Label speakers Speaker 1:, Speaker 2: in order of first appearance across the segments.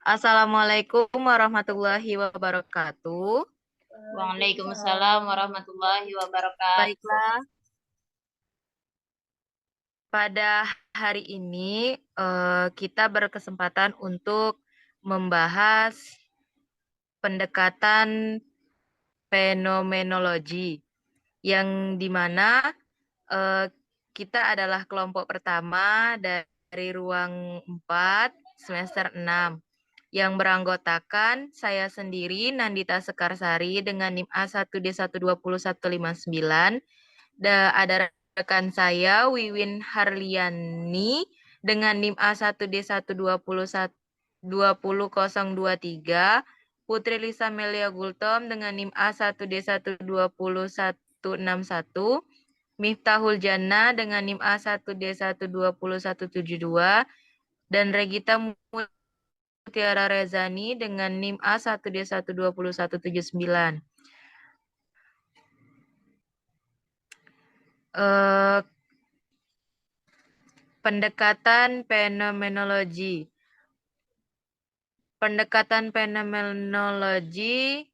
Speaker 1: Assalamualaikum warahmatullahi wabarakatuh.
Speaker 2: Waalaikumsalam warahmatullahi wabarakatuh.
Speaker 1: Baiklah, pada hari ini kita berkesempatan untuk membahas pendekatan fenomenologi, yang dimana kita adalah kelompok pertama dari ruang 4 semester 6 yang beranggotakan saya sendiri Nandita Sekarsari dengan NIM A1D120.159. Ada rekan saya Wiwin Harliani dengan NIM A1D120.2023, Putri Lisa Melia Gultom dengan NIM A1D120.161, Miftahul Jannah dengan NIM A1D120.172, dan Regita Mutiara Rezani dengan NIM A1D120.179. Pendekatan fenomenologi. Pendekatan fenomenologi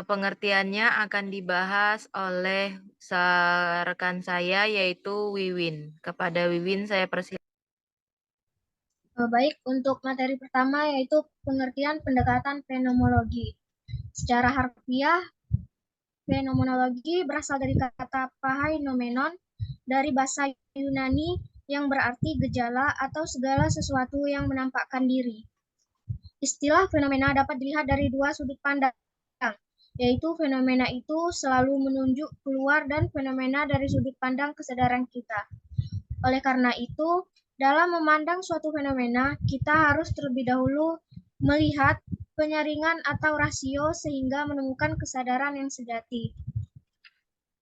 Speaker 1: pengertiannya akan dibahas oleh rekan saya yaitu Wiwin. Kepada Wiwin saya persilakan.
Speaker 3: Baik, untuk materi pertama yaitu pengertian pendekatan fenomenologi. Secara harfiah, fenomenologi berasal dari kata pahainomenon dari bahasa Yunani yang berarti gejala atau segala sesuatu yang menampakkan diri. Istilah fenomena dapat dilihat dari dua sudut pandang, yaitu fenomena itu selalu menunjuk keluar dan fenomena dari sudut pandang kesadaran kita. Oleh karena itu, dalam memandang suatu fenomena, kita harus terlebih dahulu melihat penyaringan atau rasio sehingga menemukan kesadaran yang sejati.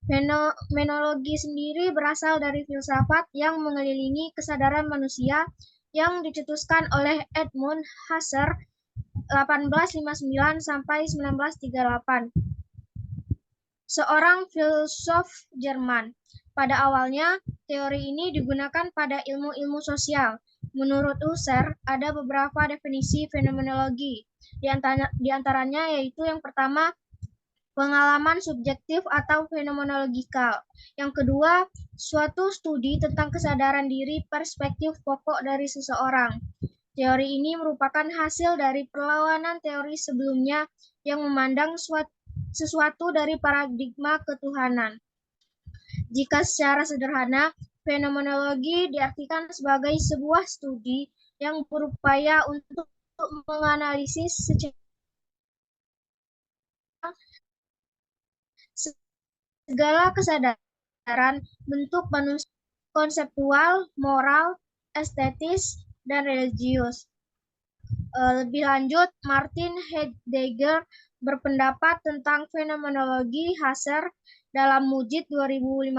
Speaker 3: Fenomenologi sendiri berasal dari filsafat yang mengelilingi kesadaran manusia yang dicetuskan oleh Edmund Husserl 1859 sampai 1938. Seorang filsuf Jerman. Pada awalnya, teori ini digunakan pada ilmu-ilmu sosial. Menurut Husserl, ada beberapa definisi fenomenologi. Di antaranya yaitu yang pertama, pengalaman subjektif atau fenomenologikal. Yang kedua, suatu studi tentang kesadaran diri perspektif pokok dari seseorang. Teori ini merupakan hasil dari perlawanan teori sebelumnya yang memandang sesuatu dari paradigma ketuhanan. Jika secara sederhana, fenomenologi diartikan sebagai sebuah studi yang berupaya untuk menganalisis segala kesadaran bentuk manusia konseptual, moral, estetis, dan religius. Lebih lanjut, Martin Heidegger berpendapat tentang fenomenologi Husserl dalam Mujid 2015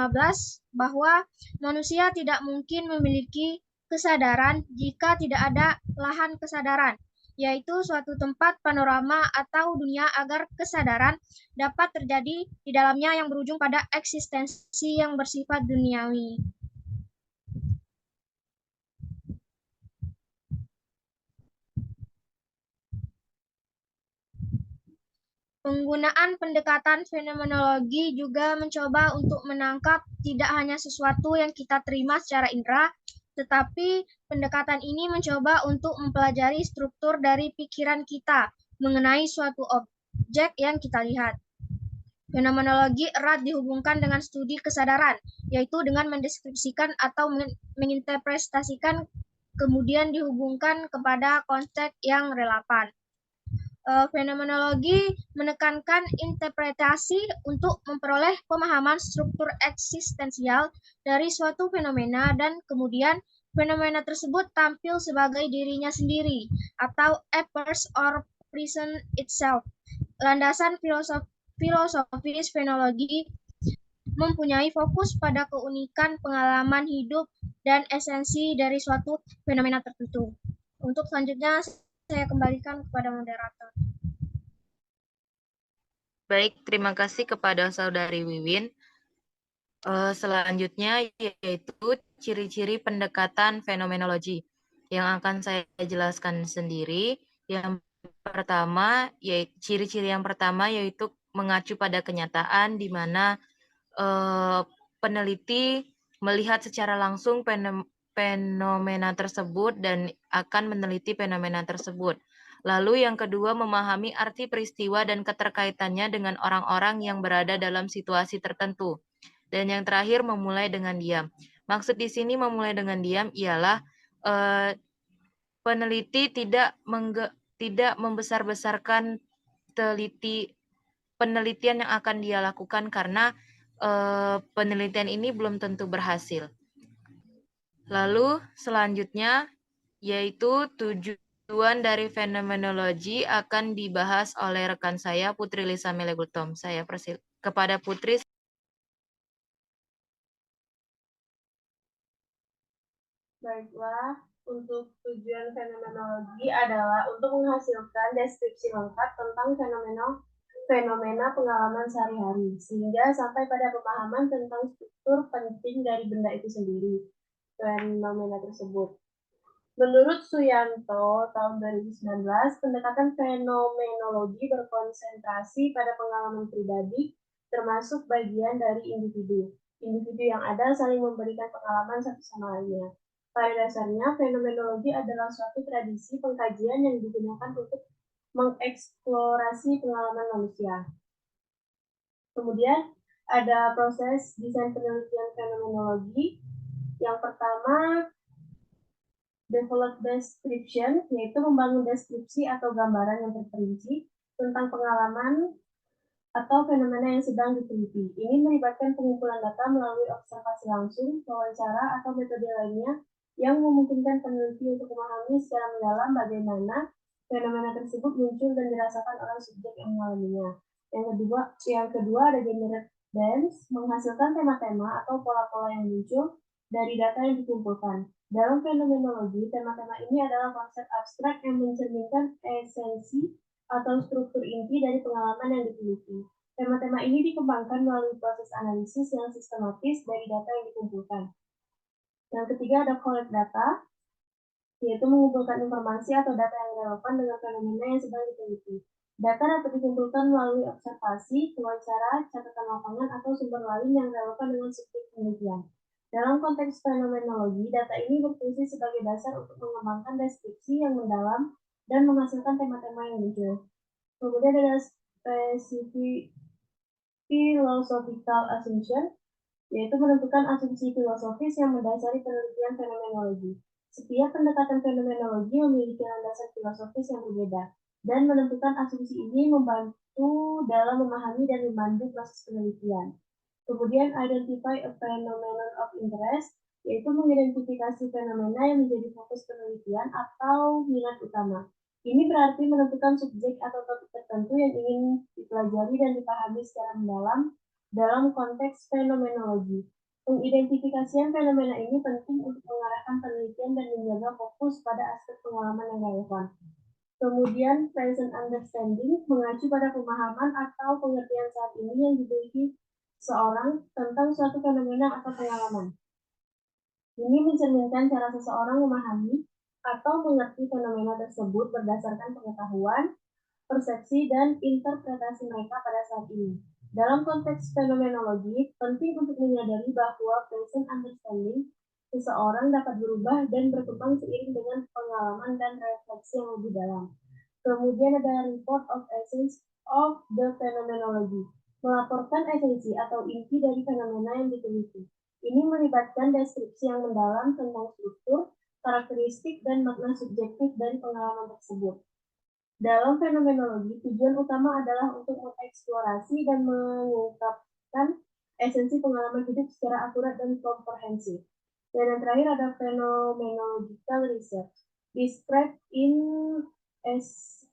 Speaker 3: bahwa manusia tidak mungkin memiliki kesadaran jika tidak ada lahan kesadaran, yaitu suatu tempat panorama atau dunia agar kesadaran dapat terjadi di dalamnya yang berujung pada eksistensi yang bersifat duniawi. Penggunaan pendekatan fenomenologi juga mencoba untuk menangkap tidak hanya sesuatu yang kita terima secara indera, tetapi pendekatan ini mencoba untuk mempelajari struktur dari pikiran kita mengenai suatu objek yang kita lihat. Fenomenologi erat dihubungkan dengan studi kesadaran, yaitu dengan mendeskripsikan atau menginterpretasikan, kemudian dihubungkan kepada konteks yang relevan. Fenomenologi menekankan interpretasi untuk memperoleh pemahaman struktur eksistensial dari suatu fenomena dan kemudian fenomena tersebut tampil sebagai dirinya sendiri atau a person or person itself. Landasan filosofis fenomenologi mempunyai fokus pada keunikan pengalaman hidup dan esensi dari suatu fenomena tertentu. Untuk selanjutnya saya kembalikan kepada moderator.
Speaker 1: Baik, terima kasih kepada Saudari Wiwin. Selanjutnya yaitu ciri-ciri pendekatan fenomenologi yang akan saya jelaskan sendiri. Yang pertama, ciri-ciri yang pertama yaitu mengacu pada kenyataan di mana peneliti melihat secara langsung fenomena tersebut dan akan meneliti fenomena tersebut. Lalu yang kedua, memahami arti peristiwa dan keterkaitannya dengan orang-orang yang berada dalam situasi tertentu. Dan yang terakhir, memulai dengan diam. Maksud di sini memulai dengan diam ialah peneliti tidak membesar-besarkan penelitian yang akan dia lakukan karena penelitian ini belum tentu berhasil. Lalu selanjutnya yaitu tujuan dari fenomenologi akan dibahas oleh rekan saya Putri Lisa Melegutom. Saya kepada Putri.
Speaker 4: Baiklah, untuk tujuan fenomenologi adalah untuk menghasilkan deskripsi lengkap tentang fenomena pengalaman sehari-hari, sehingga sampai pada pemahaman tentang struktur penting dari benda itu sendiri, fenomena tersebut. Menurut Suyanto, tahun 2019, pendekatan fenomenologi berkonsentrasi pada pengalaman pribadi, termasuk bagian dari individu. Individu yang ada saling memberikan pengalaman satu sama lainnya. Pada dasarnya, fenomenologi adalah suatu tradisi pengkajian yang digunakan untuk mengeksplorasi pengalaman manusia. Kemudian ada proses desain penelitian fenomenologi. Yang pertama, develop description, yaitu membangun deskripsi atau gambaran yang terperinci tentang pengalaman atau fenomena yang sedang diteliti. Ini melibatkan pengumpulan data melalui observasi langsung, wawancara, atau metode lainnya yang memungkinkan peneliti untuk memahami secara mendalam bagaimana fenomena tersebut muncul dan dirasakan oleh subjek yang mengalaminya. Yang kedua ada generate dance, menghasilkan tema-tema atau pola-pola yang muncul dari data yang dikumpulkan. Dalam fenomenologi, tema-tema ini adalah konsep abstrak yang mencerminkan esensi atau struktur inti dari pengalaman yang diteliti. Tema-tema ini dikembangkan melalui proses analisis yang sistematis dari data yang dikumpulkan. Yang ketiga ada collect data, yaitu mengumpulkan informasi atau data yang relevan dengan fenomena yang sedang diteliti. Data dapat dikumpulkan melalui observasi, wawancara, catatan lapangan, atau sumber lain yang relevan dengan subjek penelitian. Dalam konteks fenomenologi, data ini berfungsi sebagai dasar untuk mengembangkan deskripsi yang mendalam dan menghasilkan tema-tema yang muncul. Kemudian ada specific philosophical assumption, yaitu menentukan asumsi filosofis yang mendasari penelitian fenomenologi. Setiap pendekatan fenomenologi memiliki landasan filosofis yang berbeda, dan menentukan asumsi ini membantu dalam memahami dan memandu proses penelitian. Kemudian, identify a phenomenon of interest, yaitu mengidentifikasi fenomena yang menjadi fokus penelitian atau minat utama. Ini berarti menentukan subjek atau topik tertentu yang ingin dipelajari dan dipahami secara mendalam dalam konteks fenomenologi. Pengidentifikasian fenomena ini penting untuk mengarahkan penelitian dan menjaga fokus pada aspek pengalaman yang relevan. Kemudian, present understanding mengacu pada pemahaman atau pengertian saat ini yang dimiliki seorang tentang suatu fenomena atau pengalaman. Ini mencerminkan cara seseorang memahami atau mengerti fenomena tersebut berdasarkan pengetahuan, persepsi, dan interpretasi mereka pada saat ini. Dalam konteks fenomenologi, penting untuk menyadari bahwa present understanding seseorang dapat berubah dan berkembang seiring dengan pengalaman dan refleksi yang lebih dalam. Kemudian ada report of essence of the phenomenology, melaporkan esensi atau inti dari fenomena yang diteliti. Ini melibatkan deskripsi yang mendalam tentang struktur, karakteristik, dan makna subjektif dari pengalaman tersebut. Dalam fenomenologi, tujuan utama adalah untuk mengeksplorasi dan mengungkapkan esensi pengalaman hidup secara akurat dan komprehensif. Dan yang terakhir ada phenomenological research, described in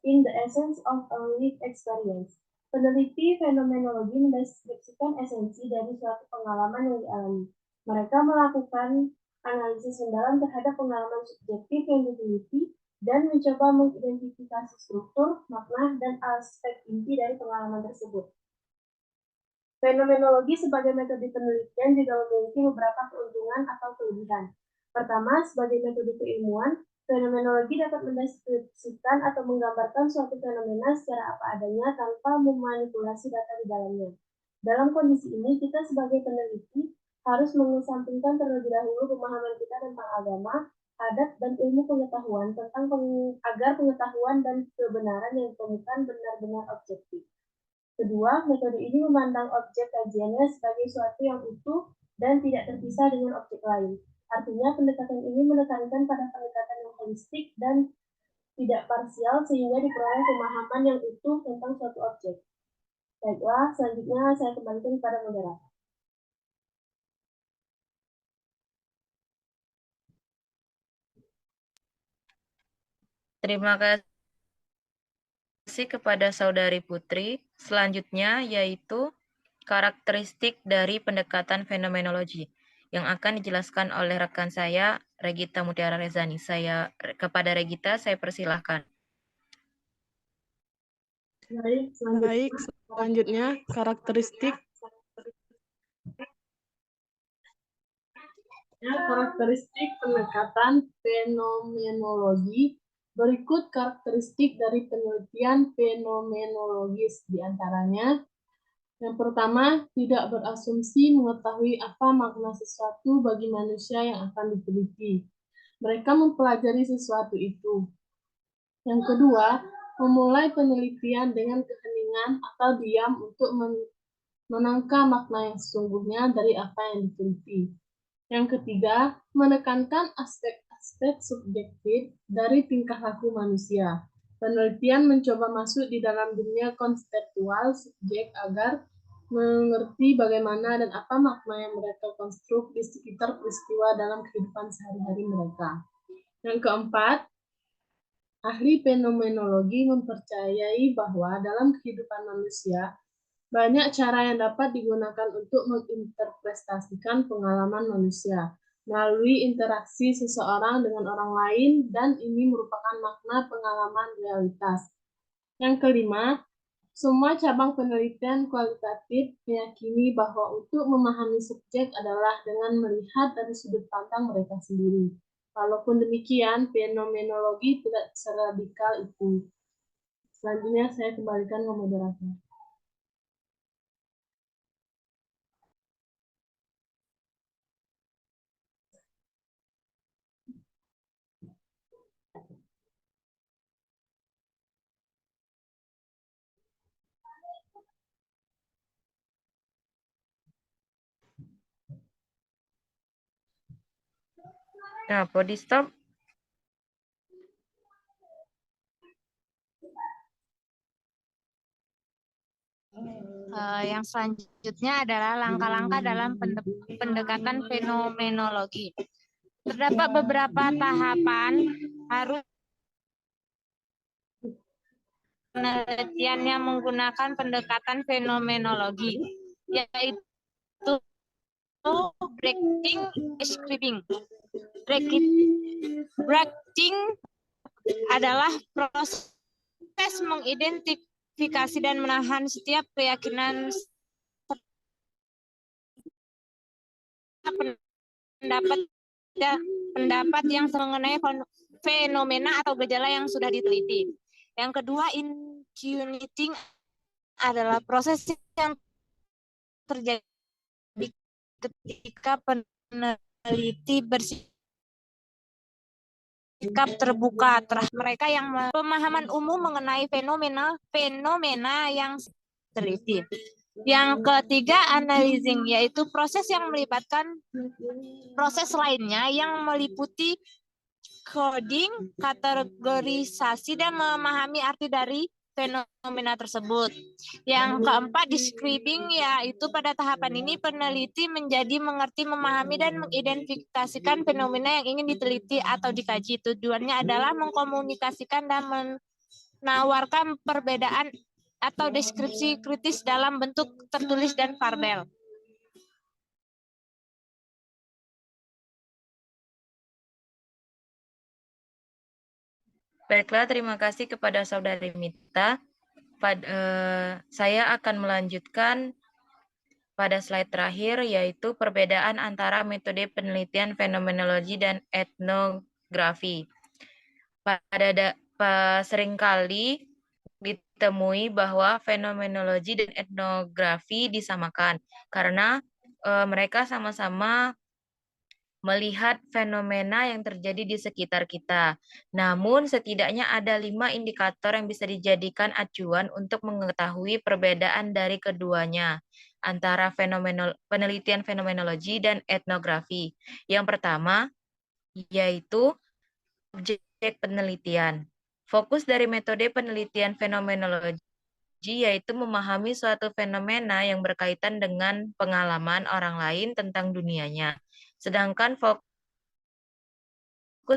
Speaker 4: the essence of a lived experience. Peneliti fenomenologi mendeskripsikan esensi dari suatu pengalaman yang dialami. Mereka melakukan analisis mendalam terhadap pengalaman subjektif yang diteliti dan mencoba mengidentifikasi struktur, makna, dan aspek inti dari pengalaman tersebut. Fenomenologi sebagai metode penelitian juga memiliki beberapa keuntungan atau kelebihan. Pertama, sebagai metode keilmuan, Fenomenologi dapat mendeskripsikan atau menggambarkan suatu fenomena secara apa adanya tanpa memanipulasi data di dalamnya. Dalam kondisi ini, kita sebagai peneliti harus mengesampingkan terlebih dahulu pemahaman kita tentang agama, adat, dan ilmu pengetahuan agar pengetahuan dan kebenaran yang ditemukan benar-benar objektif. Kedua, metode ini memandang objek kajiannya sebagai suatu yang utuh dan tidak terpisah dengan objek lain. Artinya, pendekatan ini menekankan pada pendekatan yang holistik dan tidak parsial sehingga diperoleh pemahaman yang utuh tentang suatu objek. Baiklah, selanjutnya saya kembalikan kepada moderator.
Speaker 1: Terima kasih kepada Saudari Putri. Selanjutnya yaitu karakteristik dari pendekatan fenomenologi yang akan dijelaskan oleh rekan saya, Regita Mutiara Rezani. Kepada Regita, saya persilahkan.
Speaker 5: Baik, selanjutnya karakteristik pendekatan fenomenologi. Berikut karakteristik dari penelitian fenomenologis, diantaranya yang pertama, tidak berasumsi mengetahui apa makna sesuatu bagi manusia yang akan diteliti. Mereka mempelajari sesuatu itu. Yang kedua, memulai penelitian dengan keheningan atau diam untuk menangkap makna yang sesungguhnya dari apa yang diteliti. Yang ketiga, menekankan aspek-aspek subjektif dari tingkah laku manusia. Penelitian mencoba masuk di dalam dunia konseptual subjek agar mengerti bagaimana dan apa makna yang mereka konstruk di sekitar peristiwa dalam kehidupan sehari-hari mereka. Yang keempat, ahli fenomenologi mempercayai bahwa dalam kehidupan manusia, banyak cara yang dapat digunakan untuk menginterpretasikan pengalaman manusia melalui interaksi seseorang dengan orang lain, dan ini merupakan makna pengalaman realitas. Yang kelima, semua cabang penelitian kualitatif meyakini bahwa untuk memahami subjek adalah dengan melihat dari sudut pandang mereka sendiri. Walaupun demikian, fenomenologi tidak seradikal itu. Selanjutnya saya kembalikan ke moderator.
Speaker 1: Nah, di stop.
Speaker 6: Yang selanjutnya adalah langkah-langkah dalam pendekatan fenomenologi. Terdapat beberapa tahapan harus penelitian yang menggunakan pendekatan fenomenologi, yaitu breaking, describing. Breaking adalah proses mengidentifikasi dan menahan setiap keyakinan pendapat yang mengenai fenomena atau gejala yang sudah diteliti. Yang kedua, intuiting adalah proses yang terjadi ketika peneliti bersikap terbuka terhadap mereka yang pemahaman umum mengenai fenomena yang diteliti. Yang ketiga, analyzing, yaitu proses yang melibatkan proses lainnya yang meliputi coding, kategorisasi, dan memahami arti dari fenomena tersebut. Yang keempat, describing, yaitu pada tahapan ini peneliti menjadi mengerti, memahami, dan mengidentifikasikan fenomena yang ingin diteliti atau dikaji. Tujuannya adalah mengkomunikasikan dan menawarkan perbedaan atau deskripsi kritis dalam bentuk tertulis dan verbal.
Speaker 1: Baiklah, terima kasih kepada Saudari Mita. Saya akan melanjutkan pada slide terakhir, yaitu perbedaan antara metode penelitian fenomenologi dan etnografi. Seringkali ditemui bahwa fenomenologi dan etnografi disamakan karena mereka sama-sama melihat fenomena yang terjadi di sekitar kita. Namun, setidaknya ada 5 indikator yang bisa dijadikan acuan untuk mengetahui perbedaan dari keduanya antara penelitian fenomenologi dan etnografi. Yang pertama, yaitu objek penelitian. Fokus dari metode penelitian fenomenologi yaitu memahami suatu fenomena yang berkaitan dengan pengalaman orang lain tentang dunianya. Sedangkan fokus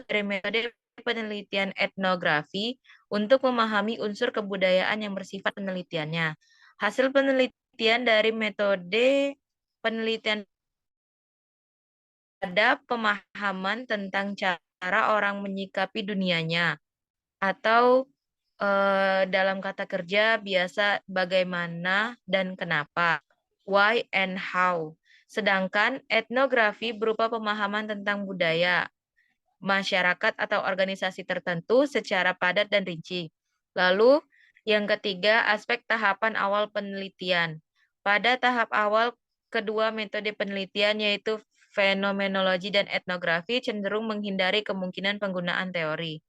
Speaker 1: dari metode penelitian etnografi untuk memahami unsur kebudayaan yang bersifat penelitiannya. Hasil penelitian dari metode penelitian ada pemahaman tentang cara orang menyikapi dunianya atau dalam kata kerja biasa bagaimana dan kenapa, why and how. Sedangkan etnografi berupa pemahaman tentang budaya, masyarakat atau organisasi tertentu secara padat dan rinci. Lalu yang ketiga, aspek tahapan awal penelitian. Pada tahap awal kedua metode penelitian yaitu fenomenologi dan etnografi cenderung menghindari kemungkinan penggunaan teori.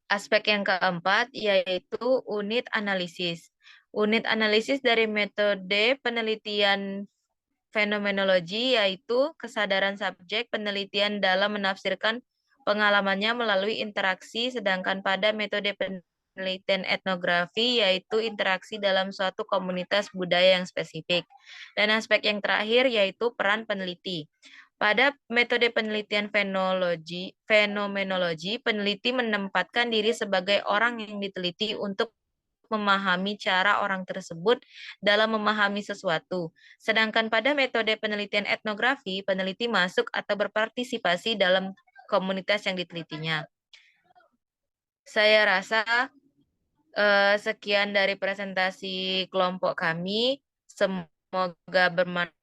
Speaker 1: Aspek yang keempat yaitu unit analisis. Unit analisis dari metode penelitian fenomenologi yaitu kesadaran subjek penelitian dalam menafsirkan pengalamannya melalui interaksi, sedangkan pada metode penelitian etnografi yaitu interaksi dalam suatu komunitas budaya yang spesifik. Dan aspek yang terakhir yaitu peran peneliti. Pada metode penelitian fenomenologi, peneliti menempatkan diri sebagai orang yang diteliti untuk memahami cara orang tersebut dalam memahami sesuatu. Sedangkan pada metode penelitian etnografi, peneliti masuk atau berpartisipasi dalam komunitas yang ditelitinya. Saya rasa sekian dari presentasi kelompok kami. Semoga bermanfaat.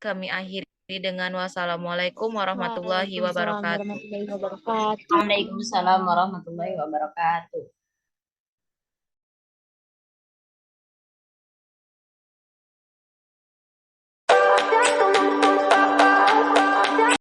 Speaker 1: Kami akhiri dengan wassalamualaikum warahmatullahi wabarakatuh.
Speaker 6: Waalaikumsalam warahmatullahi wabarakatuh.
Speaker 2: Waalaikumsalam warahmatullahi wabarakatuh.